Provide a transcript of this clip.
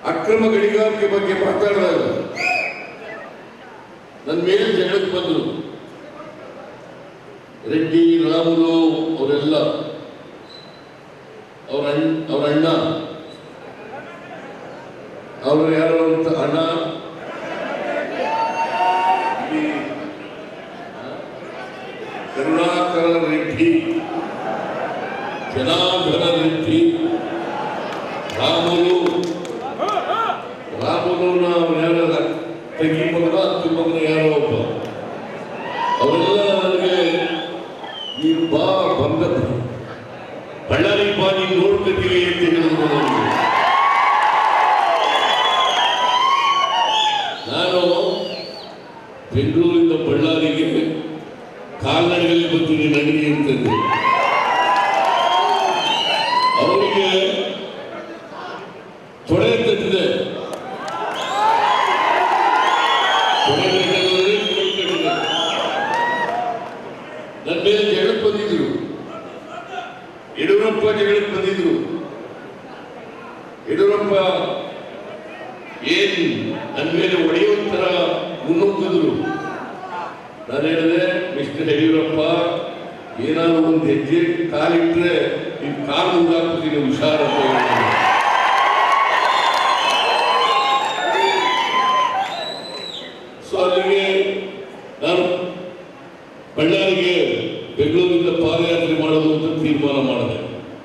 ಅಕ್ರಮ ಗಣಿಗಾರಿಕೆ ಬಗ್ಗೆ ಮಾತಾಡಿದಾಗ ನನ್ನ ಮೇಲೆ ಜಗಳಕ್ಕೆ ಬಂದರು. ರೆಡ್ಡಿ ರಾಮುಲು ಅವರೆಲ್ಲ ಅವ್ರ ಅಣ್ಣ ಅವರು ಯಾರು ಅಂತ ಅಣ್ಣ ಕರುಣಾಕರ ರೆಡ್ಡಿ, ಜನಾರ್ದನ ರೆಡ್ಡಿ, ರಾಮುಲುನ ಯಾರ ತಂಗಿ ಮಗನ ಅತ್ತಿ ಮಗನ ಯಾರೋ ಒಬ್ಬ, ಅವರೆಲ್ಲ ನನಗೆ ನೀನು ಬಾ ಬಂದ ಬಳ್ಳಾರಿ ಬಾ ನೀನು ನೋಡ್ಕೊತೀವಿ ಅಂತ ಹೇಳಿದ್ರು. ನಾನು ಬೆಂಗಳೂರಿಂದ ಬಳ್ಳಾರಿಗೆ ಕಾಲ್ನಡಿಗೆಯಲ್ಲಿ ಬರ್ತೀನಿ ನಡಿಗೆ ಅಂತಂದೆ. ಅವರಿಗೆ ತೊಡೆ ತಟ್ಟಿದೆ, ನನ್ನ ಮೇಲೆ ಜಗಳಕ್ಕೆ ಬಂದಿದ್ರು. ಯಡಿಯೂರಪ್ಪ ಜಗಳಕ್ಕೆ ಬಂದಿದ್ರು. ಯಡಿಯೂರಪ್ಪ ಏನ್ ನನ್ನ ಮೇಲೆ ಹೊಡೆಯುವಂತರ ಮುನ್ನುಗ್ಗಿದ್ರು. ನಾನು ಹೇಳಿದೆ, ಮಿಸ್ಟರ್ ಯಡಿಯೂರಪ್ಪ, ಏನಾದ್ರು ಒಂದು ಹೆಜ್ಜೆ ಕಾಲಿಟ್ರೆ ನಿನ್ ಕಾಲು ಹಾಕ್ಬಿಡ್ತೀನಿ ಹುಷಾರ ಅಂತ ಹೇಳಿದೆ.